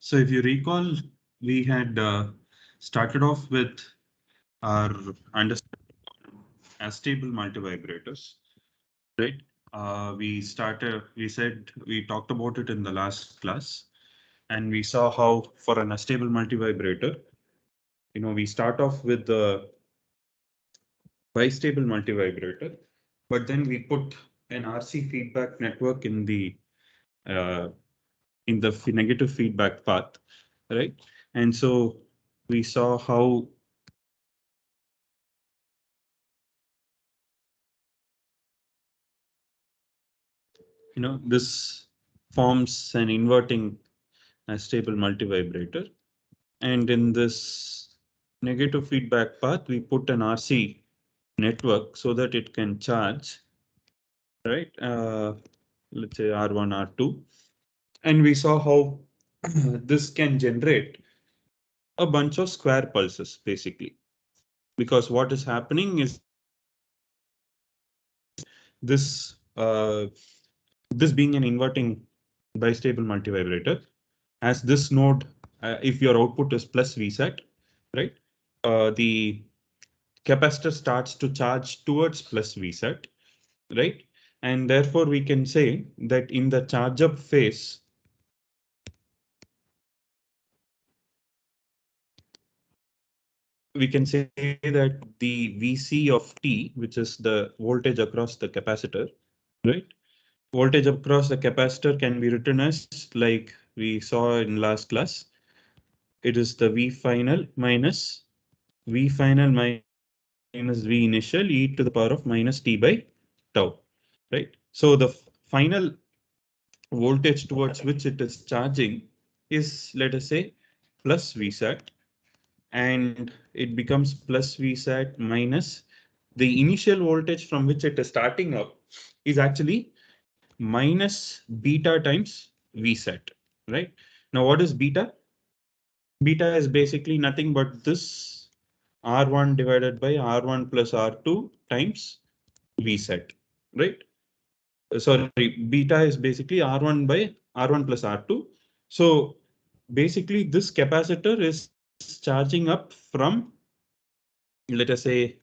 So if you recall, we had started off with our understanding Astable multivibrators, right? We talked about it in the last class, and we saw how for an Astable multivibrator, we start off with the bistable multivibrator, but then we put an RC feedback network uh, in the negative feedback path, right? And so we saw how this forms an inverting stable multivibrator. And in this negative feedback path, we put an RC network so that it can charge, right? Let's say R1, R2. And we saw how this can generate a bunch of square pulses, basically. Because what is happening is this this being an inverting bistable multivibrator, as this node, if your output is plus Vset, right? The capacitor starts to charge towards plus Vset, right? And therefore we can say that in the charge up phase, we can say that the Vc of t, which is the voltage across the capacitor, right? Voltage across the capacitor can be written as, like we saw in last class, it is the V final minus V initial e to the power of minus t by tau, right? So the final voltage towards which it is charging is, let us say, plus Vsat, and it becomes plus Vsat minus the initial voltage from which it is starting up is actually minus beta times Vsat, right? Now, what is beta? Beta is basically nothing but this R1 divided by R1 plus R2 times Vset, right? Sorry, beta is basically R1 by R1 plus R2. So basically this capacitor is charging up from, let us say,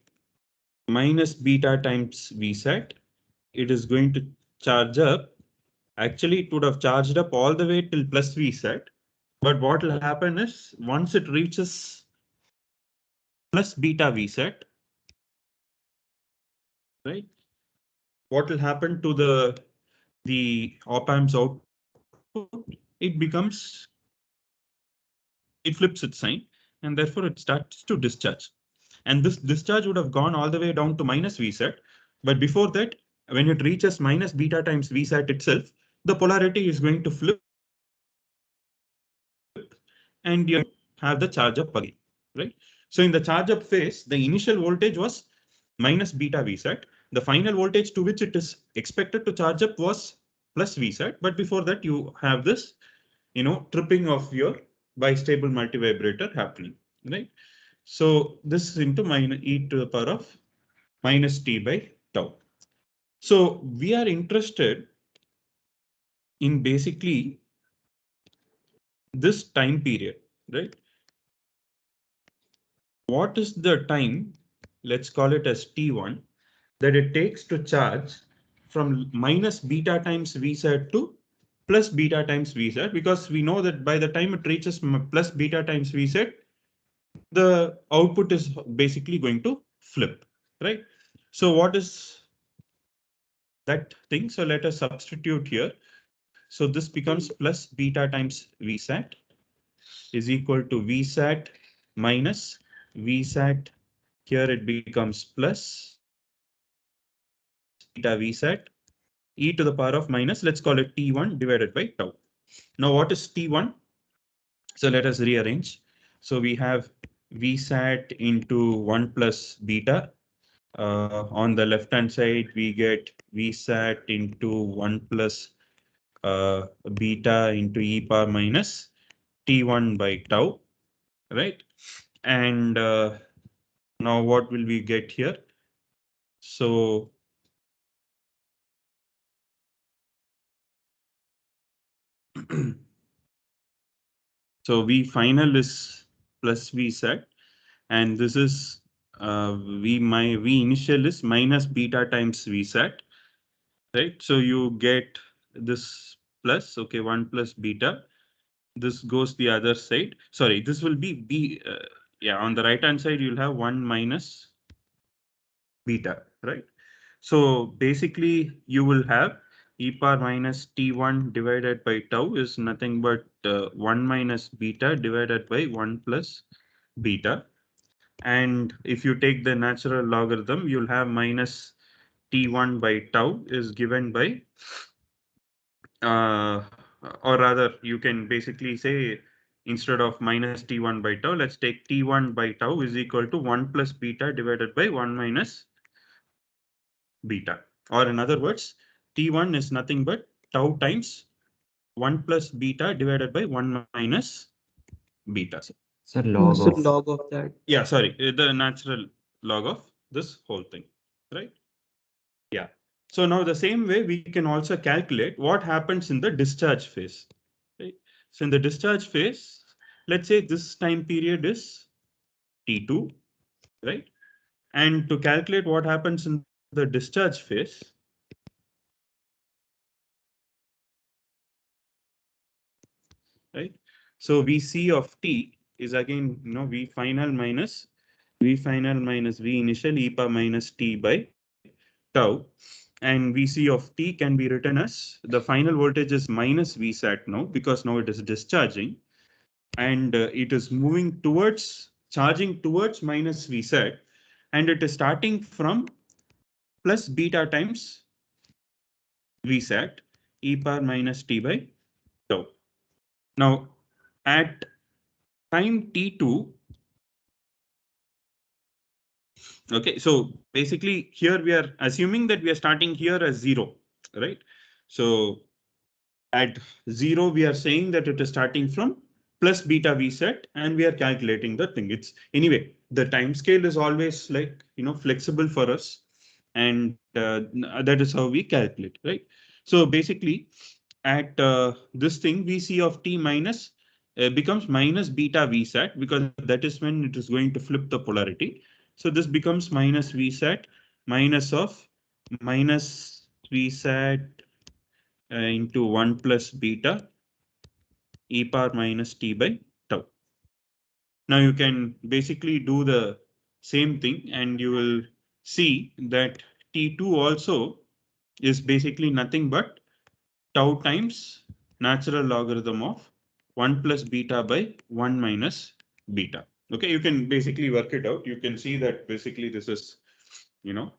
minus beta times Vset. It is going to charge up. Actually, it would have charged up all the way till plus Vset. But what will happen is once it reaches plus beta Vset, right? What will happen to the op-amp's output? It becomes, it flips its sign, and therefore it starts to discharge. And this discharge would have gone all the way down to minus Vset. But before that, when it reaches minus beta times Vset itself, the polarity is going to flip and you have the charge up again, right? So in the charge up phase, the initial voltage was minus beta Vset. The final voltage to which it is expected to charge up was plus Vset. But before that, you have this, tripping of your bistable multivibrator happening, right? So this is into minus e to the power of minus t by tau. So we are interested in basically this time period, right? What is the time, let's call it as T1, that it takes to charge from minus beta times Vset to plus beta times Vset, because we know that by the time it reaches plus beta times Vset, the output is basically going to flip, right? So what is that thing? So let us substitute here. So this becomes plus beta times Vsat is equal to Vsat minus Vsat. Here it becomes plus beta Vsat e to the power of minus, let's call it T1 divided by tau. Now what is T1? So let us rearrange. So we have Vsat into 1 plus beta. On the left hand side, we get Vsat into 1 plus beta into e power minus T1 by tau, right? And now what will we get here? So So V final is plus V set, and this is V initial is minus beta times V set, right? So you get this plus, okay, 1 plus beta. This goes the other side. Sorry, this will be B. Yeah, on the right hand side, you'll have 1 minus beta, right? So basically, you will have e power minus t1 divided by tau is nothing but 1 minus beta divided by 1 plus beta. And if you take the natural logarithm, you'll have minus t1 by tau is given by, uh, or rather, you can basically say instead of minus t1 by tau, let's take t1 by tau is equal to 1 plus beta divided by 1 minus beta. Or in other words, T1 is nothing but tau times 1 plus beta divided by 1 minus beta. Sir, What's log the of. log of that? Yeah, sorry, the natural log of this whole thing, right? Yeah. So now the same way we can also calculate what happens in the discharge phase, right? So in the discharge phase, let's say this time period is T2, right? And to calculate what happens in the discharge phase, right? So Vc of t is again, V final minus V initial e power minus t by tau. And Vc of t can be written as the final voltage is minus Vsat now because now it is discharging and it is moving towards charging towards minus Vsat, and it is starting from plus beta times Vsat e power minus t by tau. Now at time t2, okay, so basically here we are assuming that we are starting here as 0, right? So at 0, we are saying that it is starting from plus beta V set and we are calculating the thing. It's anyway, the time scale is always like, flexible for us. And that is how we calculate, right? So basically at this thing, Vc of t minus becomes minus beta Vsat because that is when it is going to flip the polarity. So this becomes minus Vsat minus of minus Vsat into 1 plus beta e power minus t by tau. Now you can basically do the same thing and you will see that T2 also is basically nothing but tau times natural logarithm of 1 plus beta by 1 minus beta. Okay, you can basically work it out. You can see that basically this is, you know,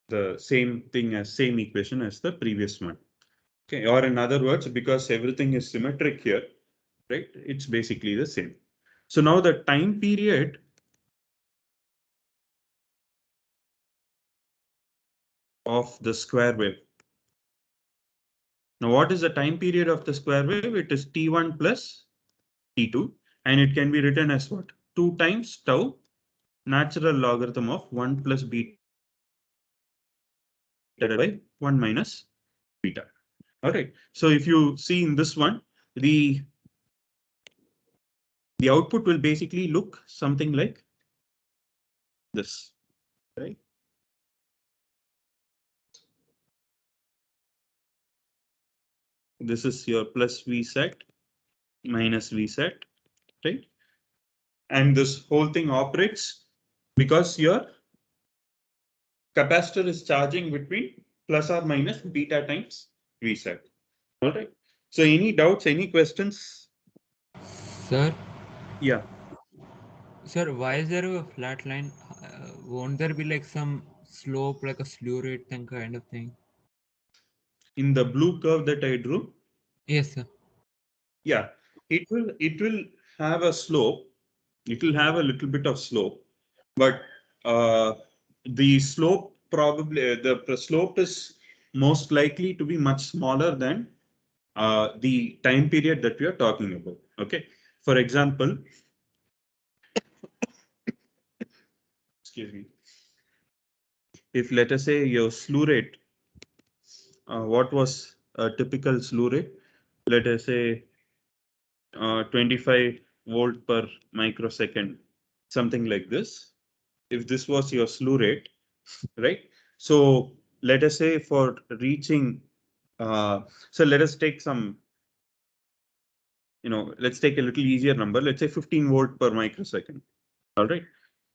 the same thing as same equation as the previous one. Okay, or in other words, because everything is symmetric here, right? It's basically the same. So now the time period of the square wave. Now, what is the time period of the square wave? It is T1 plus T2, and it can be written as what? 2 times tau natural logarithm of 1 plus beta divided by 1 minus beta. All right. So if you see in this one, the the output will basically look something like this, right? This is your plus V set minus V set, right? And this whole thing operates because your capacitor is charging between plus or minus beta times V set. All right. So any doubts, any questions? Sir, Yeah. sir, why is there a flat line? Won't there be like some slope, like a slew rate thing kind of thing? In the blue curve that I drew, Yes, sir. yeah, it will have a slope. It will have a little bit of slope, but uh, the slope probably the slope is most likely to be much smaller than the time period that we are talking about. Okay. For example, excuse me, if let us say your slew rate, what was a typical slew rate? Let us say 25 volt per microsecond, something like this. If this was your slew rate, right? So let us say for reaching, so let us take some, let's take a little easier number. Let's say 15 volt per microsecond. All right.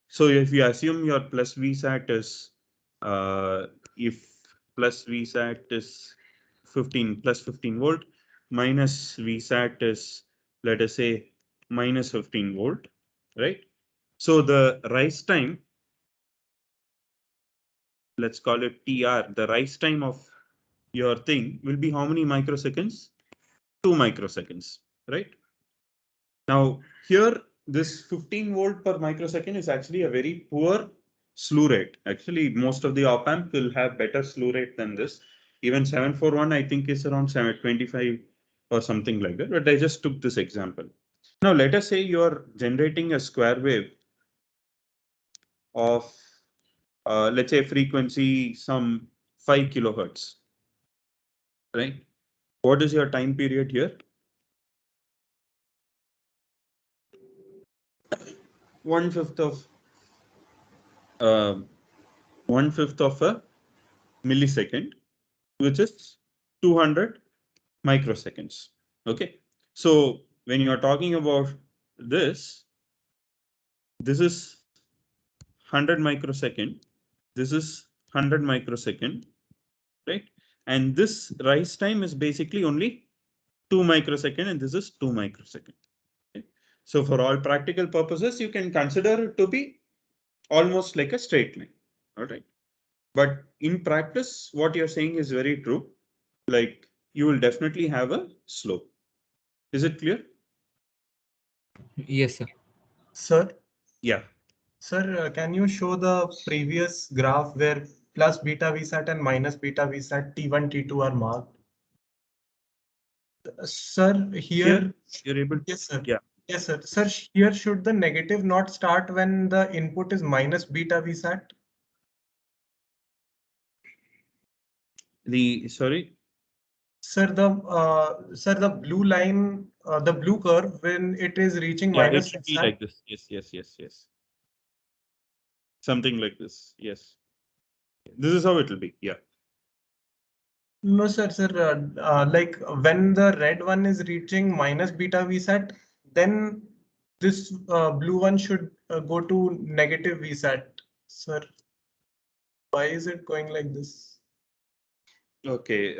So if you assume your plus VSAT is, if plus VSAT is 15 plus 15 volt minus VSAT is, let us say, minus 15 volt, right? So the rise time, let's call it TR, the rise time of your thing will be how many microseconds? 2 microseconds, right? Now here, this 15 volt per microsecond is actually a very poor slew rate. Actually, most of the op amp will have better slew rate than this. Even 741, I think, is around 725 or something like that. But I just took this example. Now, let us say you're generating a square wave of, let's say, frequency some 5 kilohertz, right? What is your time period here? 1/5 of uh, 1/5 of a millisecond, which is 200 microseconds. Okay. So when you are talking about this is 100 microsecond. This is 100 microsecond, right? And this rise time is basically only 2 microsecond, and this is 2 microsecond. Okay? So for all practical purposes, you can consider it to be almost like a straight line. All right. But in practice, what you're saying is very true. Like you will definitely have a slope. Is it clear? Yes, sir. Sir, Yeah. sir, can you show the previous graph where plus beta VSAT and minus beta VSAT T1, T2 are marked? Sir, Here here, you're able. yes, sir. Yeah. Yes, sir. Sir, here should the negative not start when the input is minus beta VSAT? Sorry. Sir, the blue line, the blue curve, when it is reaching Yeah, it minus should be VSAT. like this. Yes, yes, yes, yes. Something like this. Yes. This is how it will be. Yeah. No, sir, like when the red one is reaching minus beta VSAT, then this blue one should go to negative VSAT. Sir, why is it going like this? Okay.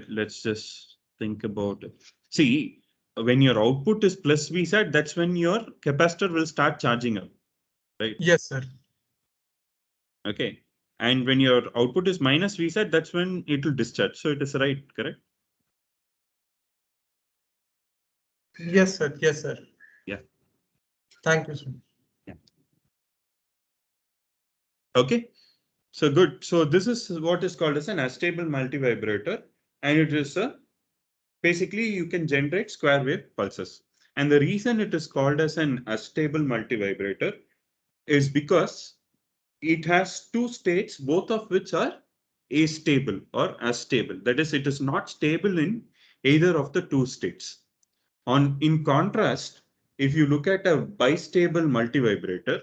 Let's just think about it. See, when your output is plus VSAT, that's when your capacitor will start charging up, right? Yes, sir. Okay. And when your output is minus VSAT, that's when it will discharge. So it is right, correct? Yes, sir. Yes, sir. Yeah. Thank you, sir. Yeah. Okay. So good. So this is what is called as an astable multivibrator, and it is a basically you can generate square wave pulses. And the reason it is called as an astable multivibrator is because it has two states, both of which are astable or astable. That is, it is not stable in either of the two states. In contrast, if you look at a bistable multivibrator,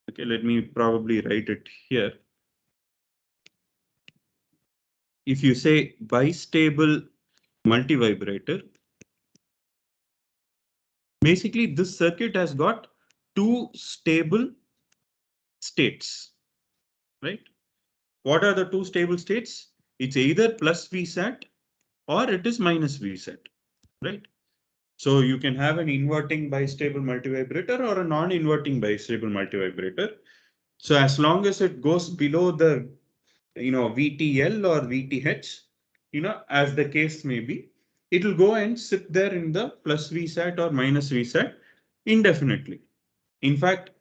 okay, let me probably write it here. If you say bistable multivibrator, basically this circuit has got two stable states, right? What are the two stable states? It's either plus VSAT or it is minus VSAT, right? So you can have an inverting bistable multivibrator or a non-inverting bistable multivibrator. So as long as it goes below the VTL or VTH, as the case may be, it will go and sit there in the plus VSAT or minus VSAT indefinitely. In fact,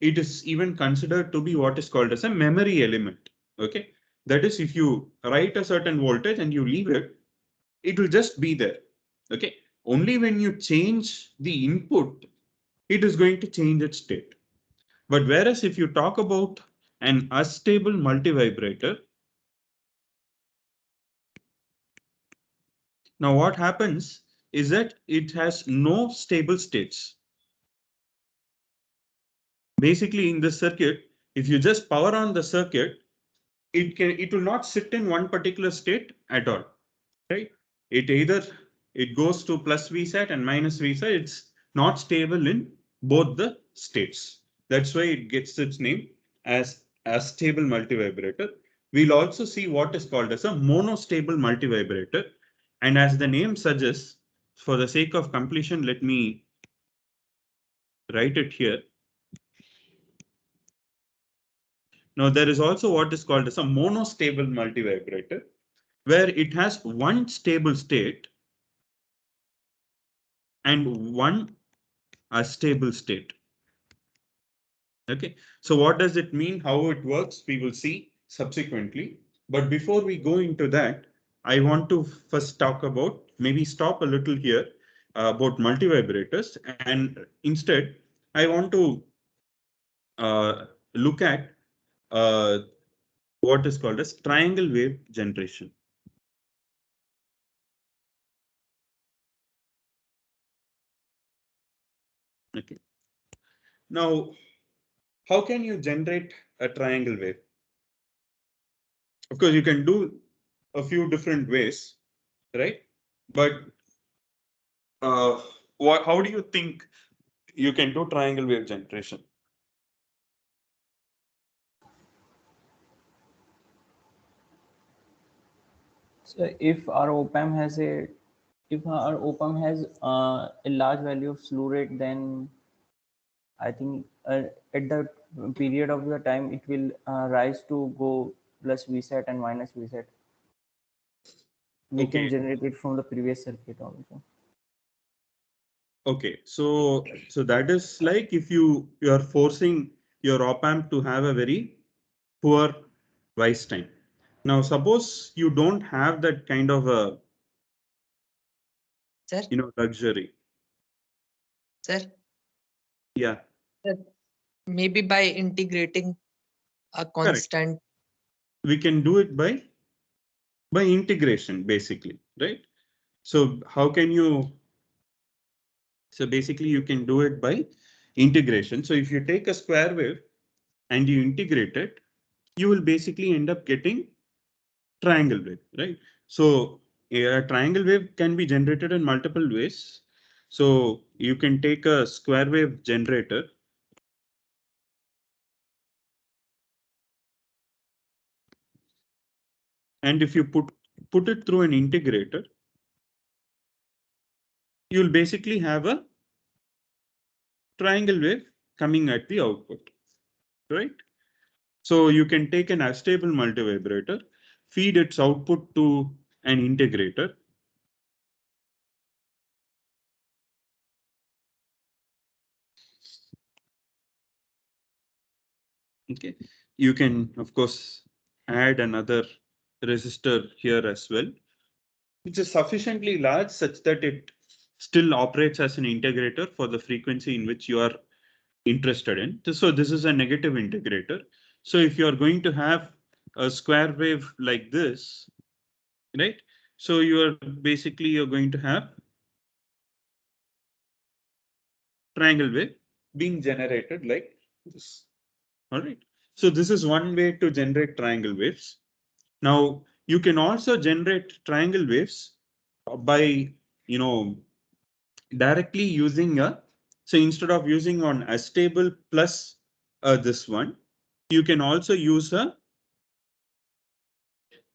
it is even considered to be what is called as a memory element. Okay. That is, if you write a certain voltage and you leave it, it will just be there. Okay. Only when you change the input, it is going to change its state. But whereas if you talk about an astable multivibrator, now what happens is that it has no stable states. Basically, in this circuit, if you just power on the circuit, it will not sit in one particular state at all, right? It goes to plus VSAT and minus VSAT. It's not stable in both the states. That's why it gets its name as Astable multivibrator. We'll also see what is called as a monostable multivibrator. And as the name suggests, for the sake of completion, let me write it here. Now, there is also what is called as a monostable multivibrator, where it has one stable state and one astable state. Okay, so what does it mean? How it works? We will see subsequently. But before we go into that, I want to first talk about, maybe stop a little here about multivibrators, and instead I want to look at what is called as triangle wave generation. Okay. Now, how can you generate a triangle wave? Of course, you can do a few different ways, right? But how do you think you can do triangle wave generation? So if our op-amp has a large value of slew rate, then I think at the period of the time it will rise to go plus VSAT and minus VSAT. We can generate it from the previous circuit also. Okay, so that is like if you are forcing your op-amp to have a very poor rise time. Now, suppose you don't have that kind of a luxury. Sir? Yeah. Maybe by integrating a constant. Correct. We can do it by integration, basically, right? So how can you? So basically, you can do it by integration. So if you take a square wave and you integrate it, you will basically end up getting triangle wave, right? So a triangle wave can be generated in multiple ways. So you can take a square wave generator. And if you put it through an integrator, you'll basically have a triangle wave coming at the output, right? So you can take an astable multivibrator, feed its output to an integrator. Okay, you can, of course, add another resistor here as well, which is sufficiently large such that it still operates as an integrator for the frequency in which you are interested in. So this is a negative integrator. So if you are going to have a square wave like this, right? So you're going to have triangle wave being generated like this. All right. So this is one way to generate triangle waves. Now you can also generate triangle waves by, directly using so instead of using on Astable plus this one, you can also use a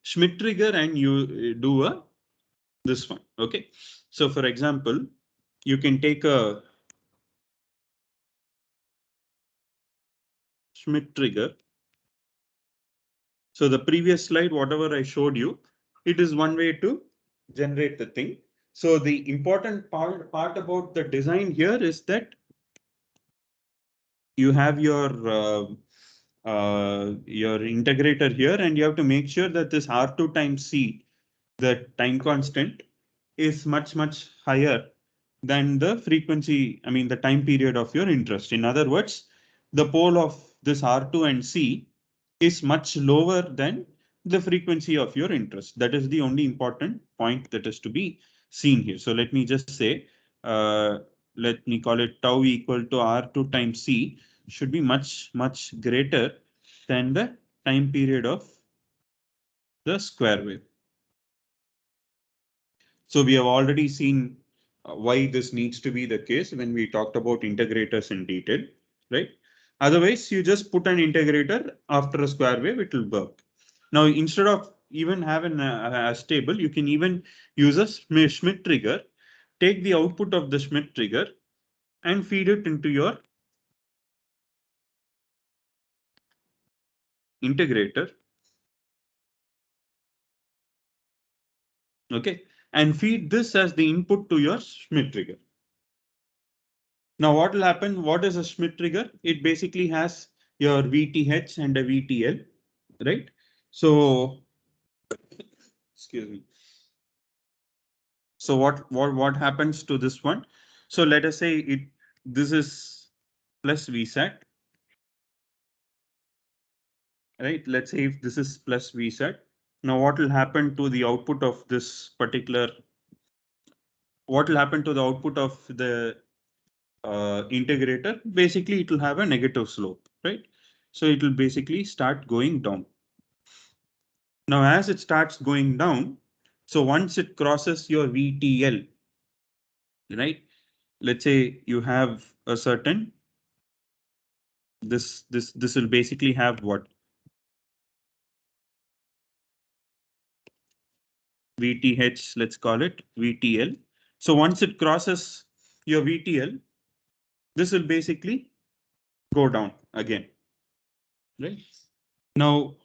Schmidt trigger and you do this one. Okay. So for example, you can take a Schmidt trigger. So the previous slide, whatever I showed you, it is one way to generate the thing. So the important part about the design here is that you have your integrator here, and you have to make sure that this R2 times C, the time constant, is much higher than the frequency, the time period of your interest. In other words, the pole of this R2 and C is much lower than the frequency of your interest. That is the only important point that is to be seen here. So let me just say, let me call it tau equal to R2 times C should be much greater than the time period of the square wave. So we have already seen why this needs to be the case when we talked about integrators in detail, right? Otherwise, you just put an integrator after a square wave, it will work. Now, instead of even having a stable, you can even use a Schmidt trigger, take the output of the Schmidt trigger and feed it into your integrator. Okay, and feed this as the input to your Schmidt trigger. Now, what will happen? What is a Schmidt trigger? It basically has your VTH and a VTL, right? So, excuse me. So what happens to this one? So let us say this is plus VSAT, right? Let's say if this is plus VSAT. Now, what will happen to the output of this particular? What will happen to the output of the integrator? Basically, it will have a negative slope, right? So it will basically start going down. Now, as it starts going down, so once it crosses your VTL, right? Let's say you have a certain, this will basically have what? VTH, let's call it VTL. So once it crosses your VTL, this will basically go down again, right? Now,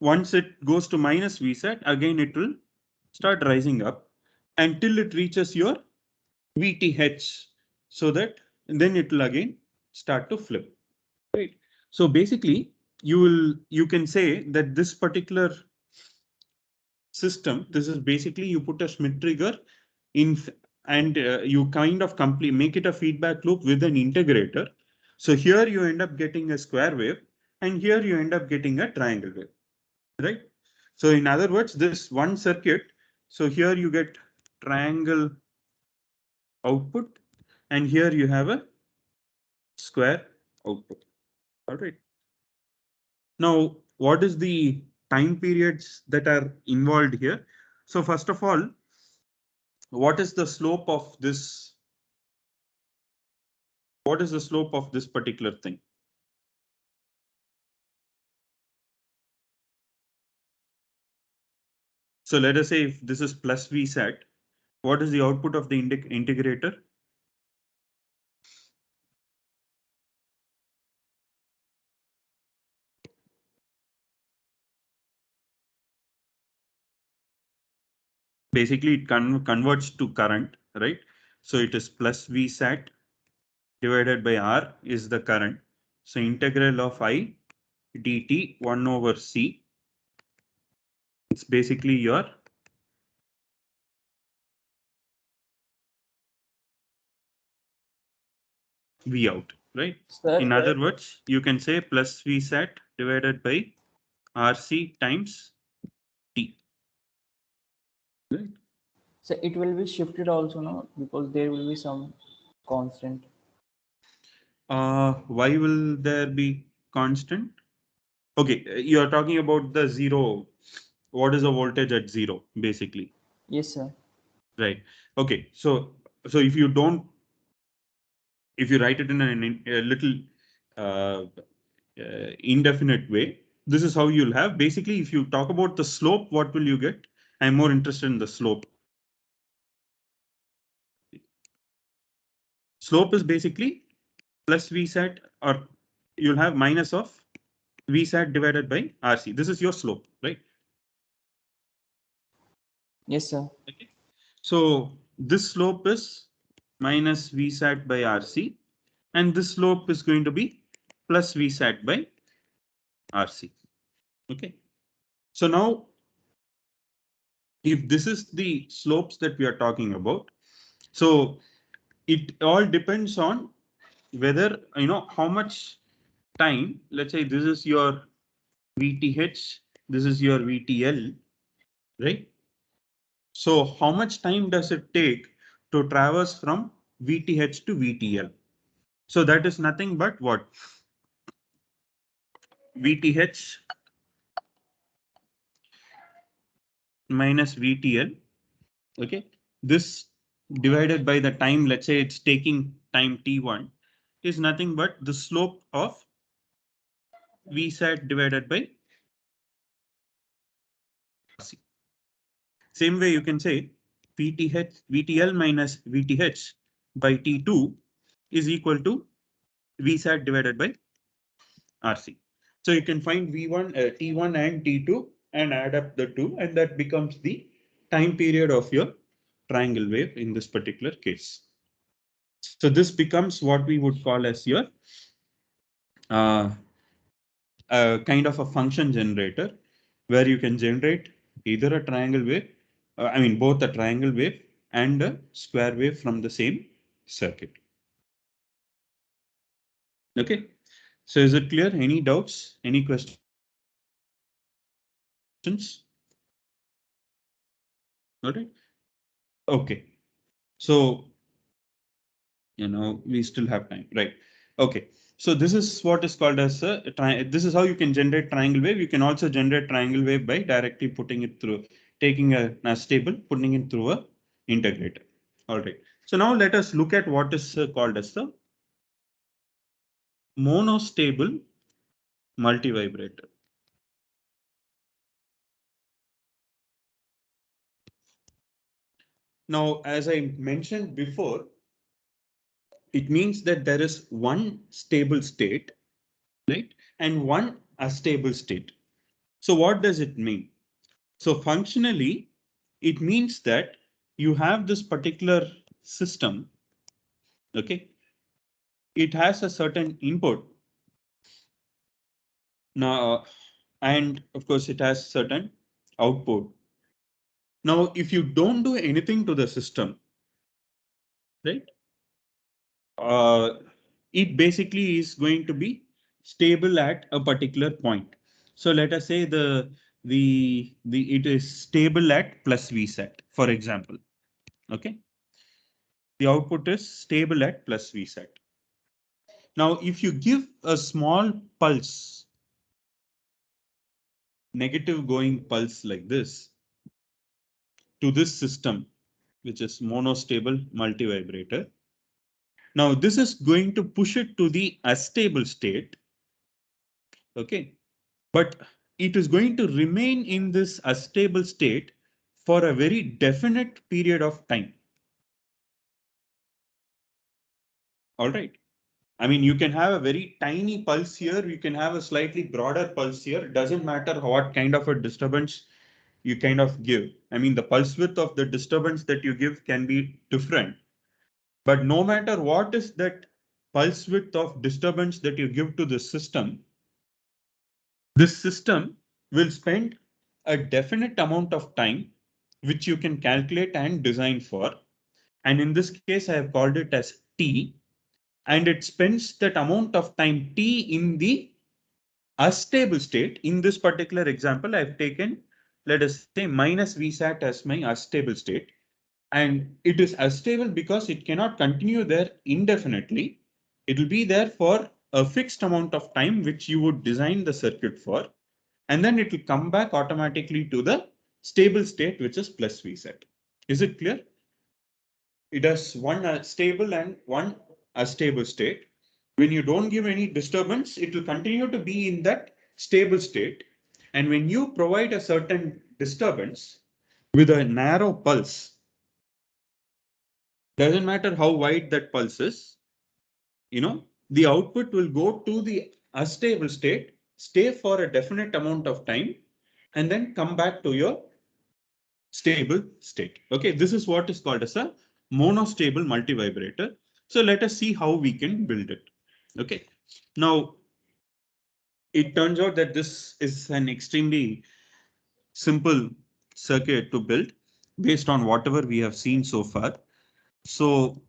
once it goes to minus VSAT, again it will start rising up until it reaches your VTH, so that then it will again start to flip, right? So basically, you can say that this particular system, this is basically you put a Schmidt trigger in and you kind of make it a feedback loop with an integrator. So here you end up getting a square wave, and here you end up getting a triangle wave, right? So in other words, this one circuit, so here you get triangle output, and here you have a square output. All right. Now, what is the time periods that are involved here? So first of all, what is the slope of this? What is the slope of this particular thing? So let us say if this is plus VSAT, what is the output of the integrator? Basically, it converts to current, right? So it is plus VSAT divided by R is the current. So integral of I dt 1 over C. It's basically your V out, right? Sir, In other words, you can say plus VSAT divided by RC times T. Right? so it will be shifted also, no? Because there will be some constant. Why will there be constant? Okay, you are talking about the zero. What is the voltage at zero, basically? Yes, sir. Right. Okay. So if you don't, if you write it in a little uh, indefinite way, this is how you'll have. Basically, if you talk about the slope, what will you get? I'm more interested in the slope. Slope is basically plus VSAT, or you'll have minus of VSAT divided by RC. This is your slope, right? Yes, sir. Okay. So this slope is minus VSAT by RC, and this slope is going to be plus VSAT by RC. Okay. So now, if this is the slopes that we are talking about, so it all depends on whether, how much time, let's say this is your VTH, this is your VTL, right? So how much time does it take to traverse from VTH to VTL? So that is nothing but what? VTH minus VTL. Okay. This divided by the time, let's say it's taking time T1, is nothing but the slope of VSAT divided by RC. Same way you can say VTL minus VTH by T2 is equal to VSAT divided by RC. So you can find V1, T1 and T2 and add up the two, and that becomes the time period of your triangle wave in this particular case. So this becomes what we would call as your kind of a function generator, where you can generate either a triangle wave, I mean both a triangle wave and a square wave from the same circuit. Okay, so is it clear? Any doubts? Any questions? All right. Okay. So, we still have time, right? Okay. So this is what is called as this is how you can generate triangle wave. You can also generate triangle wave by directly putting it through, taking a Astable, putting it through a integrator. All right. So now let us look at what is called as the monostable multivibrator. Now, as I mentioned before, it means that there is one stable state, right, and one astable state. So what does it mean? So functionally, it means that you have this particular system, okay? It has a certain input. Now, and of course it has certain output. Now, if you don't do anything to the system, right, it basically is going to be stable at a particular point. So let us say it is stable at plus VSAT, for example. Okay, the output is stable at plus VSAT. Now, if you give a small pulse, negative going pulse like this to this system, which is monostable multivibrator, now this is going to push it to the astable state. Okay, but it is going to remain in this astable state for a very definite period of time. All right. I mean, you can have a very tiny pulse here. You can have a slightly broader pulse here. It doesn't matter what kind of a disturbance you kind of give. I mean, the pulse width of the disturbance that you give can be different. But no matter what is that pulse width of disturbance that you give to the system, this system will spend a definite amount of time which you can calculate and design for. And in this case, I have called it as T, and it spends that amount of time T in the astable state. In this particular example, I've taken, let us say, minus VSAT as my astable state. And it is astable because it cannot continue there indefinitely. It will be there for a fixed amount of time, which you would design the circuit for. And then it will come back automatically to the stable state, which is plus VSAT. Is it clear? It has one stable and one astable state. When you don't give any disturbance, it will continue to be in that stable state. And when you provide a certain disturbance with a narrow pulse, doesn't matter how wide that pulse is, the output will go to the astable state, stay for a definite amount of time, and then come back to your stable state. Okay, this is what is called as a monostable multivibrator. So let us see how we can build it. Okay, now it turns out that this is an extremely simple circuit to build based on whatever we have seen so far. So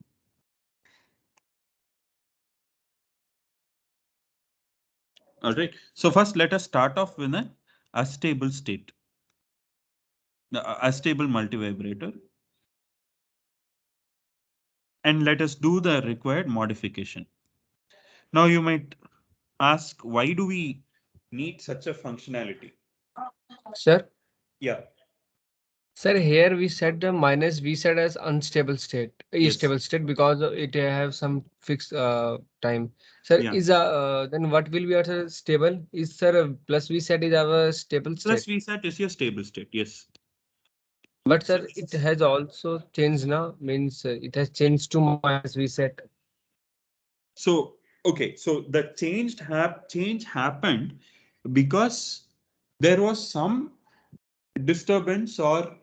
all right, so first let us start off with a astable state. astable multivibrator, and let us do the required modification. Now you might ask, why do we need such a functionality? Sir, Yeah. sir, here we set the minus V set as unstable state, Yes. stable state because it have some fixed time. Sir, Yeah. is then what will be our stable? Is sir plus V set is our stable Plus state? VSAT is your stable state. Yes. But So sir, it has also changed now. Means it has changed to minus V set. So okay, so the change happened because there was some disturbance, or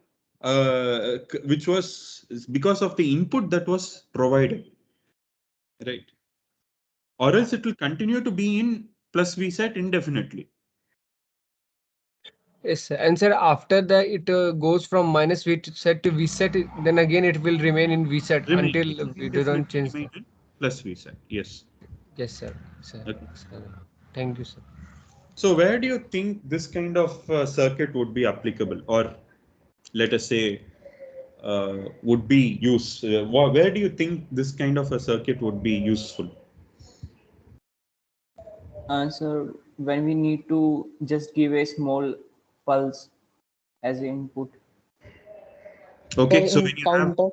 which was because of the input that was provided, right? Or else it will continue to be in plus VSAT indefinitely. Yes, sir. And sir, after that it goes from minus V set to V set, then again it will remain in V set Remain. until It will we don't indefinitely change. remain in plus VSAT. Yes. Yes, sir. Sir. Okay. Sir. Thank you, sir. So where do you think this kind of circuit would be applicable, or let us say would be used? Where do you think this kind of a circuit would be useful? So when we need to just give a small pulse as input. Okay, so in when you have counter.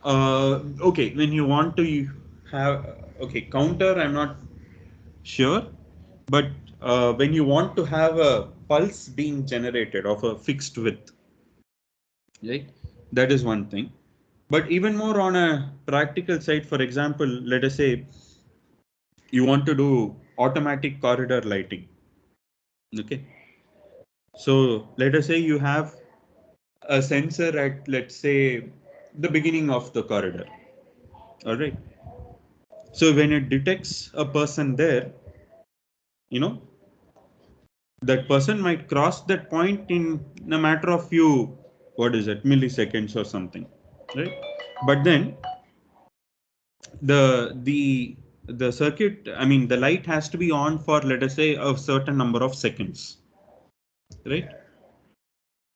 okay, when you want to have okay counter, I'm not sure, but when you want to have a pulse being generated of a fixed width, right? That is one thing. But even more on a practical side, for example, let us say you want to do automatic corridor lighting. Okay. So let us say you have a sensor at, let's say, the beginning of the corridor. All right. So when it detects a person there, you know, that person might cross that point in a matter of few, what is it, milliseconds or something, right? But then the circuit, I mean, the light has to be on for, let us say, a certain number of seconds, right?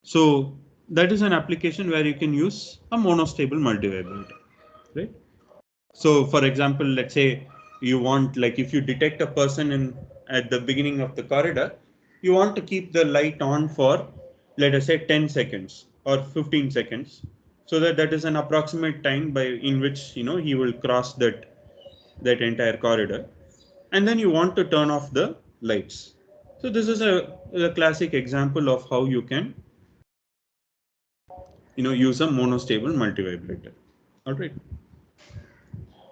So that is an application where you can use a monostable multivibrator, right? So for example, let's say you want, like, if you detect a person in at the beginning of the corridor, you want to keep the light on for, let us say, 10 seconds or 15 seconds, so that that is an approximate time by in which, you know, he will cross that entire corridor, and then you want to turn off the lights. So this is a classic example of how you can, you know, use a monostable multivibrator. All right.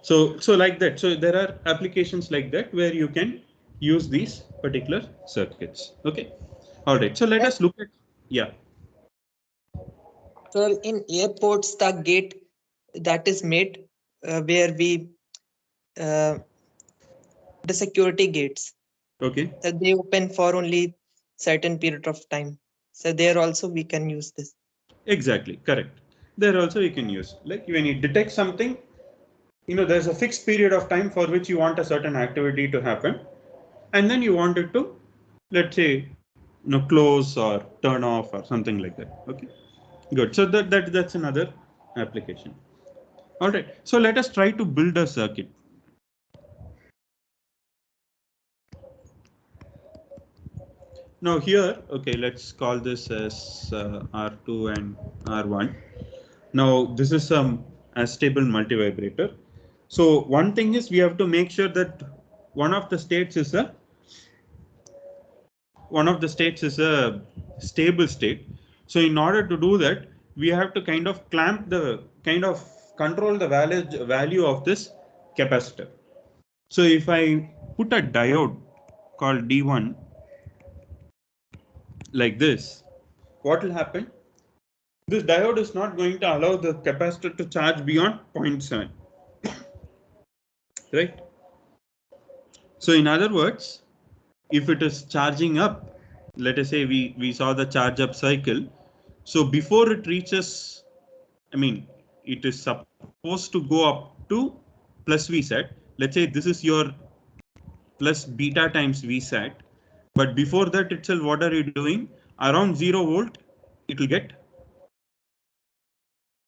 So like that. So there are applications like that where you can use these particular circuits. Okay. All right. So let us look at, yeah. So in airports, the gate that is made where we the security gates, Okay. so they open for only certain period of time. So there also we can use this. Exactly. Correct. There also you can use, like, when you detect something, you know, there's a fixed period of time for which you want a certain activity to happen, and then you want it to, let's say, you know, close or turn off or something like that. Okay. Good. So that's another application. All right. So let us try to build a circuit. Now here, okay, let's call this as R2 and R1. Now this is some astable multivibrator. So one thing is we have to make sure that one of the states is a stable state. So in order to do that, we have to kind of control the value of this capacitor. So if I put a diode called D1 like this, what will happen? This diode is not going to allow the capacitor to charge beyond 0.7, right? So in other words, if it is charging up, let us say we saw the charge up cycle. So before it reaches, I mean, it is supposed to go up to plus VSAT. Let's say this is your plus beta times VSAT. But before that itself, what are you doing? around 0 volt, it will get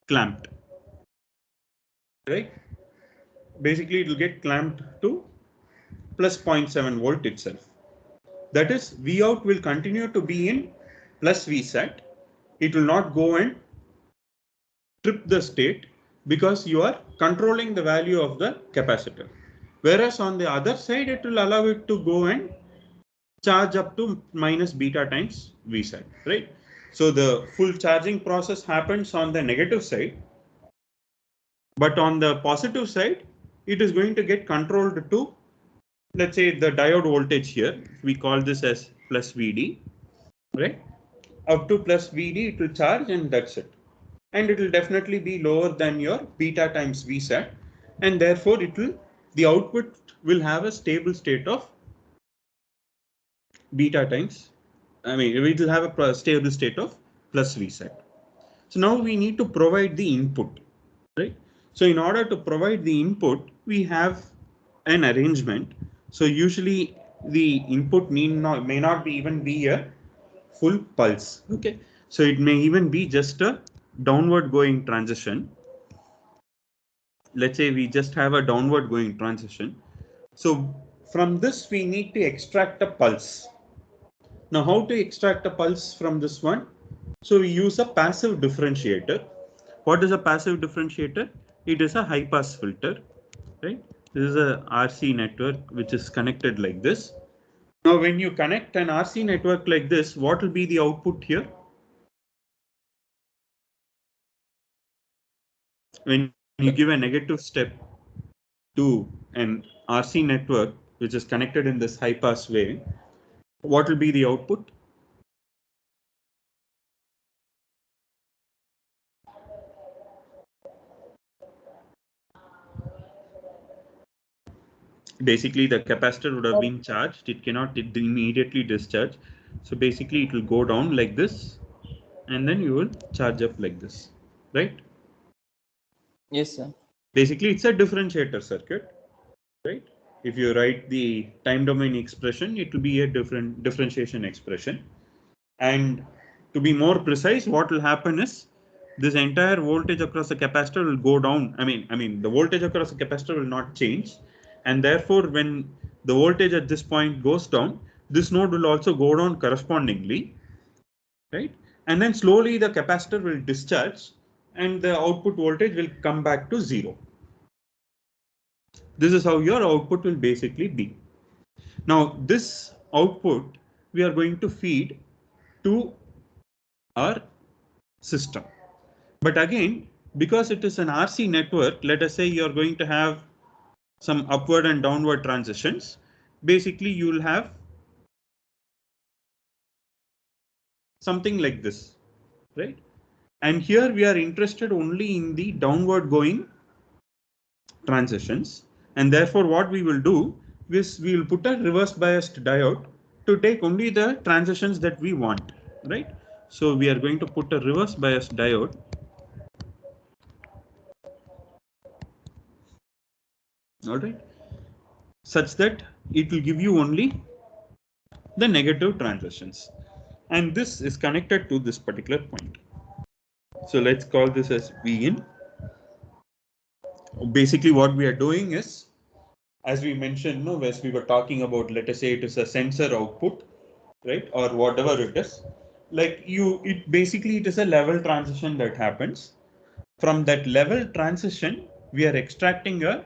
clamped, right? Basically, it will get clamped to plus 0.7 volt itself. That is, V out will continue to be in plus V set. It will not go and trip the state because you are controlling the value of the capacitor. Whereas on the other side, it will allow it to go and charge up to minus beta times V set, right? So the full charging process happens on the negative side, but on the positive side, it is going to get controlled to, let's say, the diode voltage here. We call this as plus VD, right? Up to plus VD, it will charge and that's it. And it will definitely be lower than your beta times V set, and therefore the output will have a stable state of beta times. I mean, it will have a stable state of plus V set. So now we need to provide the input, right? So in order to provide the input, we have an arrangement. So usually the input may not be even be a full pulse. Okay, so it may even be just a downward going transition. Let's say we just have a downward going transition. So from this we need to extract a pulse. Now how to extract a pulse from this one? So we use a passive differentiator. What is a passive differentiator? It is a high pass filter, right? This is a RC network which is connected like this. Now when you connect an RC network like this, what will be the output here? When you give a negative step to an RC network which is connected in this high pass way, what will be the output? Basically, the capacitor would have been charged. It cannot immediately discharge. So basically, it will go down like this, and then you will charge up like this, right? Yes, sir. Basically, it's a differentiator circuit, right? If you write the time domain expression, it will be a different differentiation expression. And to be more precise, what will happen is this entire voltage across the capacitor will go down. I mean, the voltage across the capacitor will not change. And therefore, when the voltage at this point goes down, this node will also go down correspondingly, right? And then slowly the capacitor will discharge and the output voltage will come back to 0. This is how your output will basically be. Now, this output we are going to feed to our system. But again, because it is an RC network, let us say you're going to have some upward and downward transitions. Basically, you'll have something like this, right? And here we are interested only in the downward going transitions. And therefore, what we will do is we will put a reverse biased diode to take only the transitions that we want, right? So we are going to put a reverse biased diode all right, such that it will give you only the negative transitions. And this is connected to this particular point. So let's call this as V in. Basically, what we are doing is, as we mentioned, no, as we were talking about, let us say it is a sensor output, right, or whatever it is. Like it is a level transition that happens. From that level transition, we are extracting a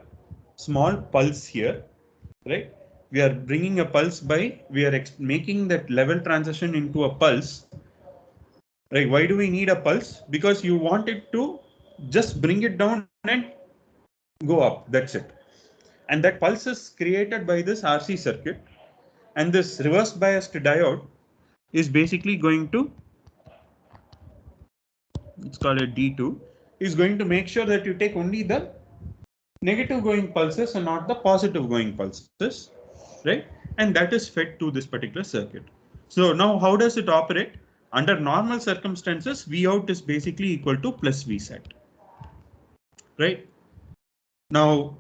small pulse here, right? We are bringing a pulse by, we are making that level transition into a pulse, right? Why do we need a pulse? Because you want it to just bring it down and go up, that's it. And that pulse is created by this RC circuit, and this reverse biased diode is basically going to, let's call it D2, is going to make sure that you take only the negative going pulses and not the positive going pulses, right? And that is fed to this particular circuit. So now how does it operate? Under normal circumstances, V out is basically equal to plus V set, right? Now,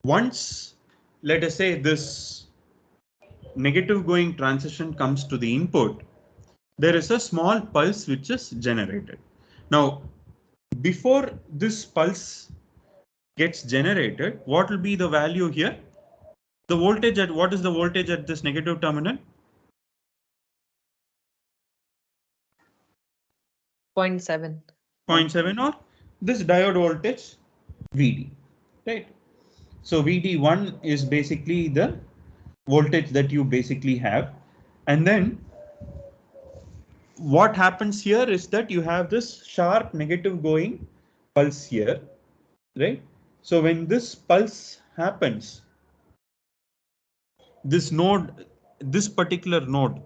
once, let us say this negative going transition comes to the input, there is a small pulse which is generated. Now, before this pulse gets generated, what will be the value here? The voltage at, what is the voltage at this negative terminal? 0.7. 0.7, or this diode voltage VD, right? So VD1 is basically the voltage that you basically have. And then what happens here is that you have this sharp negative going pulse here, right? So when this pulse happens, this node, this particular node,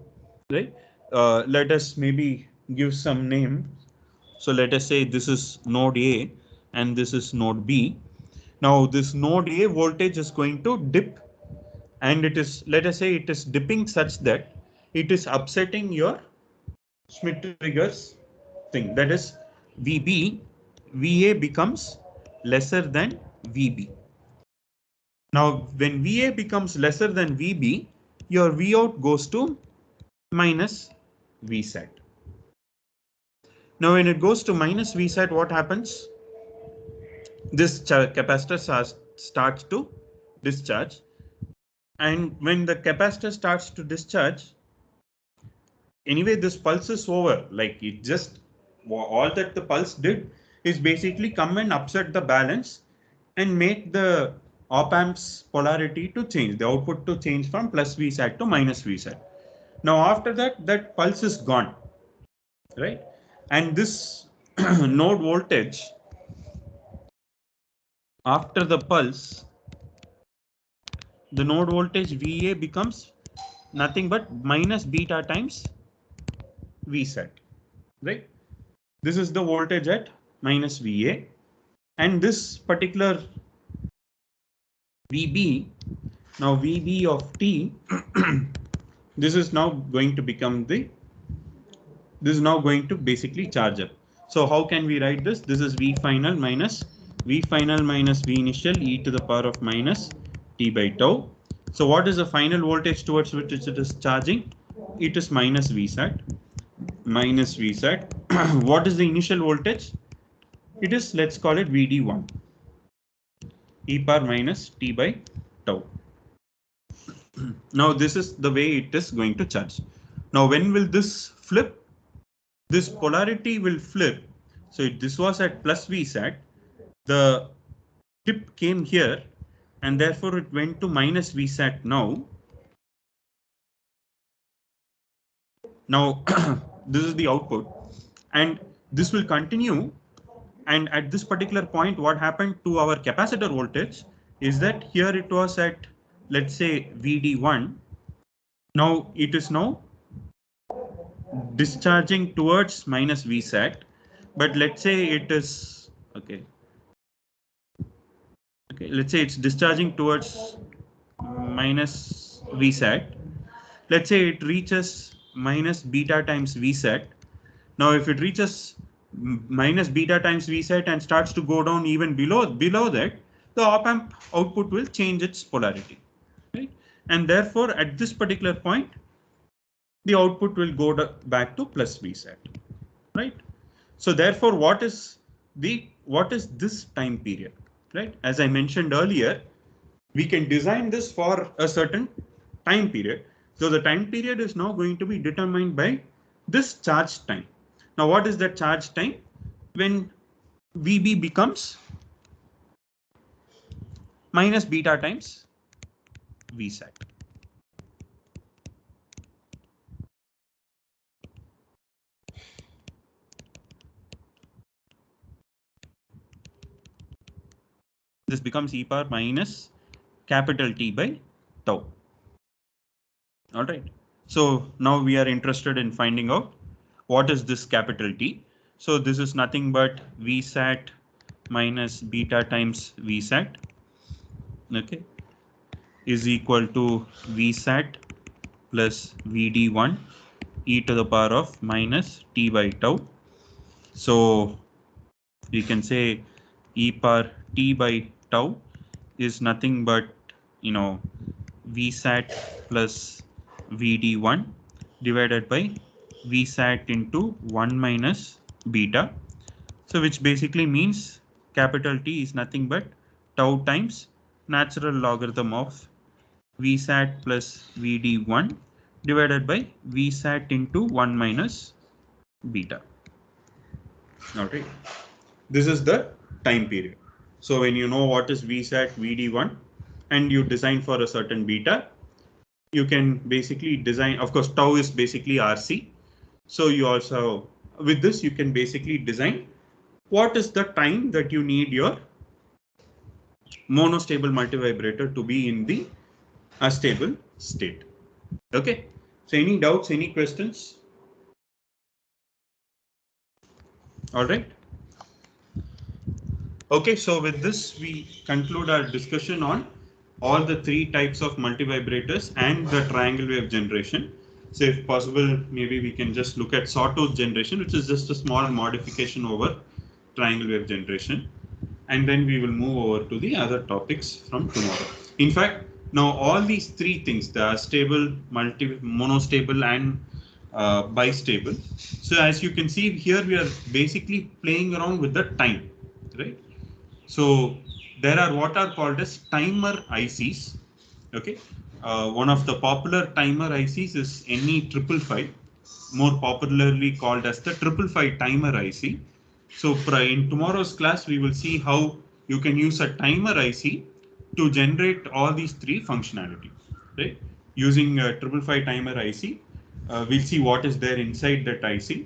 right? Let us maybe give some name. So let us say this is node A and this is node B. Now this node A voltage is going to dip, and it is, let us say it is dipping such that it is upsetting your Schmitt-Triggers thing. That is VB, VA becomes lesser than VB. Now, when VA becomes lesser than VB, your Vout goes to minus Vsat. Now, when it goes to minus Vsat, what happens? This capacitor starts to discharge. And when the capacitor starts to discharge, anyway, this pulse is over. Like, it just, all that the pulse did is basically come and upset the balance and make the op amp's polarity to change, the output to change from plus Vsat to minus Vsat. Now after that, that pulse is gone, right? And this node voltage after the pulse, the node voltage VA becomes nothing but minus beta times Vsat, right? This is the voltage at minus VA, and this particular VB, now VB of T, this is now going to become the, this is now going to basically charge up. So how can we write this? This is V final minus V initial e to the power of minus T by tau. So what is the final voltage towards which it is charging? It is minus Vsat. Minus Vsat. What is the initial voltage? It is, let's call it VD1. E power minus T by tau. Now this is the way it is going to charge. Now when will this flip? This polarity will flip. So this was at plus Vsat. The tip came here, and therefore it went to minus Vsat now. Now this is the output, and this will continue. And at this particular point, what happened to our capacitor voltage is that here it was at, let's say, VD1. Now it is now discharging towards minus Vsat, but let's say it is, okay, let's say it's discharging towards minus Vsat. Let's say it reaches minus beta times Vsat. Now if it reaches minus beta times Vsat and starts to go down even below that, the op amp output will change its polarity, right? And therefore at this particular point, the output will go back to plus Vsat, right? So therefore, what is this time period, right? As I mentioned earlier, we can design this for a certain time period. So the time period is now going to be determined by this charge time. Now, what is that charge time? When VB becomes minus beta times Vsat. This becomes e power minus capital T by tau. All right. So now we are interested in finding out what is this capital T. So this is nothing but Vsat minus beta times Vsat, okay, is equal to Vsat plus VD1 e to the power of minus T by tau. So we can say e power T by tau is nothing but, Vsat plus VD1 divided by Vsat into 1 minus beta. So which basically means capital T is nothing but tau times natural logarithm of Vsat plus Vd1 divided by Vsat into 1 minus beta. Okay. This is the time period. So when you know what is Vsat Vd1 and you design for a certain beta, you can basically design, of course, tau is basically RC. So you also, with this, you can basically design what is the time that you need your monostable multivibrator to be in the astable state. Okay. So any doubts, any questions? All right. Okay, so with this, we conclude our discussion on all the three types of multivibrators and the triangle wave generation. So if possible, maybe we can just look at sawtooth generation, which is just a small modification over triangle wave generation. And then we will move over to the other topics from tomorrow. In fact, now all these three things, the stable, monostable and bistable. So as you can see here, we are basically playing around with the time, right? So there are what are called as timer ICs. Okay, one of the popular timer ICs is NE555, more popularly called as the 555 timer IC. So in tomorrow's class, we will see how you can use a timer IC to generate all these three functionality. Right, using a 555 timer IC, we'll see what is there inside that IC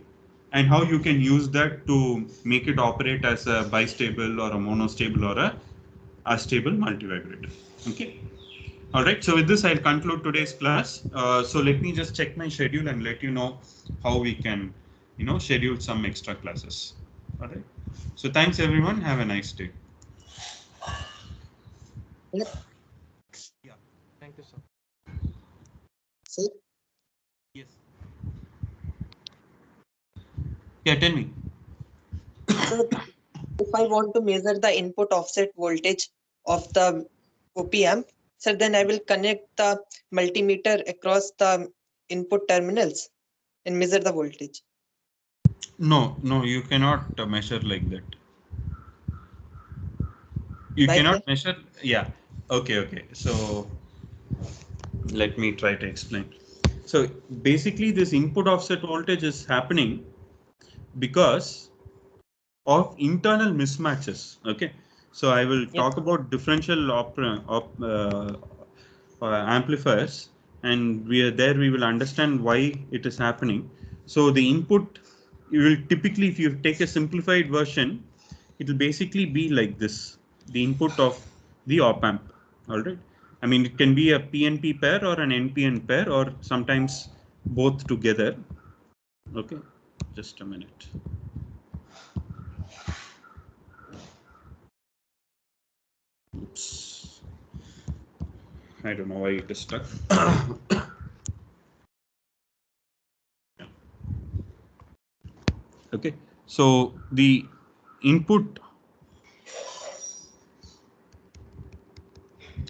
and how you can use that to make it operate as a bistable or a monostable or a astable multivibrator. Okay. All right. So with this, I'll conclude today's class. So let me just check my schedule and let you know how we can, schedule some extra classes. All right. So thanks everyone. Have a nice day. Yep. Yeah. Thank you, sir. So, Yes. Yeah. Tell me. so if I want to measure the input offset voltage of the op amp, so then I will connect the multimeter across the input terminals and measure the voltage. No, you cannot measure like that. You Right, cannot sir? measure. Yeah. Okay. So let me try to explain. So basically this input offset voltage is happening because of internal mismatches. Okay. So I will Yep. talk about differential amplifiers, and we will understand why it is happening. So the input, you will typically, if you take a simplified version, it will basically be like this, the input of the op amp. All right. I mean, it can be a PNP pair or an NPN pair or sometimes both together. Okay, just a minute. Oops. I don't know why it is stuck. Okay, so the input,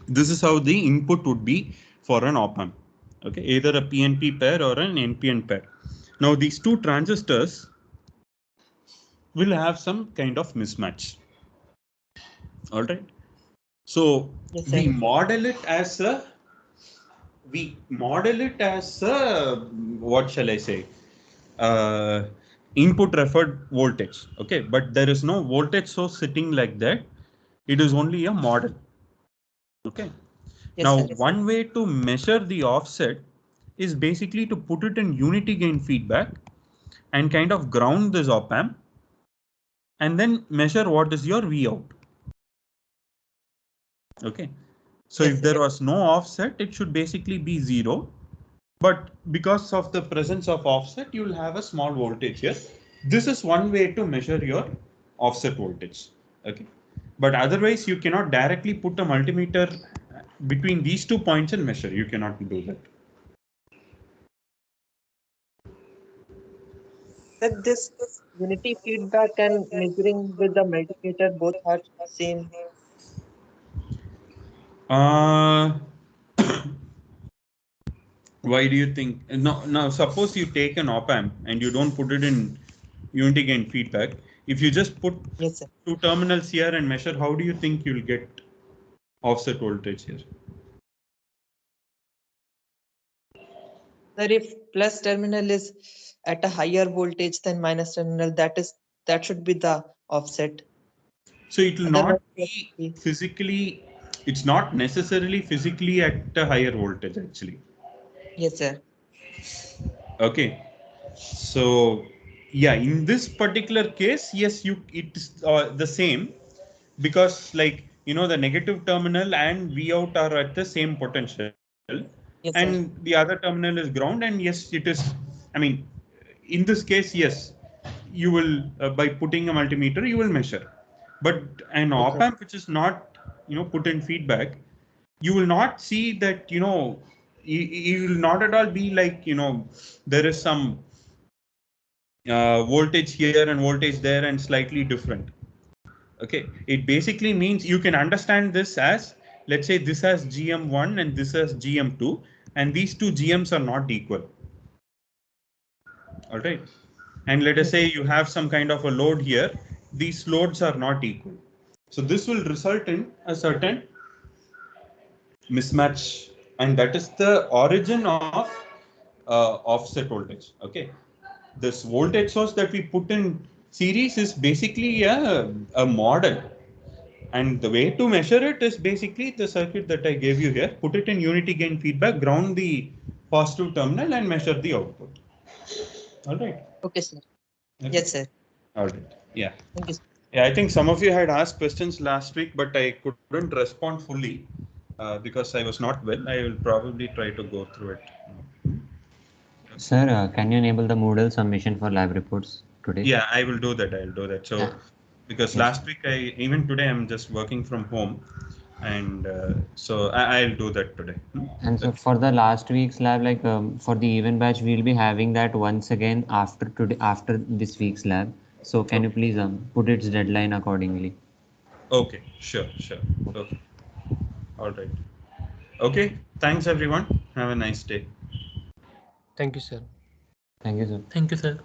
this is how the input would be for an op amp. Okay, either a PNP pair or an NPN pair. Now these two transistors will have some kind of mismatch. All right. So Yes, we sir. model it as a what shall I say? Input referred voltage. Okay, but there is no voltage source sitting like that. It is only a model. Okay. Yes, Now, sir. one way to measure the offset is basically to put it in unity gain feedback and kind of ground this op amp and then measure what is your V out. Okay. So Yes, if sir. there was no offset, it should basically be 0. But because of the presence of offset, you will have a small voltage here. This is one way to measure your offset voltage. Okay. But otherwise, you cannot directly put a multimeter between these 2 points and measure. You cannot do that. That this unity feedback and measuring with the multimeter both are same. Uh, Why do you think? No, now suppose you take an op amp and you don't put it in unity gain feedback. If you just put Yes, sir. two terminals here and measure, how do you think you'll get offset voltage here? Sir, if plus terminal is at a higher voltage than minus terminal, that should be the offset. So it will Otherwise, not be physically, it's not necessarily physically at a higher voltage actually. yes, sir. Okay. So yeah, in this particular case, yes, it is the same, because like the negative terminal and V out are at the same potential, Yes, sir. and the other terminal is ground, and yes, it is. I mean, in this case, yes, you will by putting a multimeter you will measure, but an op Okay. amp which is not put in feedback, you will not see that you will not at all be like there is some voltage here and voltage there and slightly different. Okay, it basically means you can understand this as, let's say this has GM1 and this has GM2, and these two GMs are not equal. All right, and let us say you have some kind of a load here, these loads are not equal, so this will result in a certain mismatch, and that is the origin of offset voltage. Okay, this voltage source that we put in series is basically a model, and the way to measure it is basically the circuit that I gave you here. Put it in unity gain feedback, ground the positive terminal, and measure the output. All right. Okay, sir. Okay. Yes, sir. All right. Yeah. Thank you, sir. Yeah, I think some of you had asked questions last week, but I couldn't respond fully because I was not well. I will probably try to go through it. Sir, can you enable the Moodle submission for lab reports today? Yeah, I will do that. I'll do that. So, Yeah. because Yes. last week even today I'm just working from home, and so I'll do that today. And so Okay. for the last week's lab, like for the event batch, we'll be having that once again after today, after this week's lab. So can you please put its deadline accordingly? Okay, sure. Okay. All right. Okay. Thanks everyone. Have a nice day. Thank you, sir. Thank you, sir. Thank you, sir.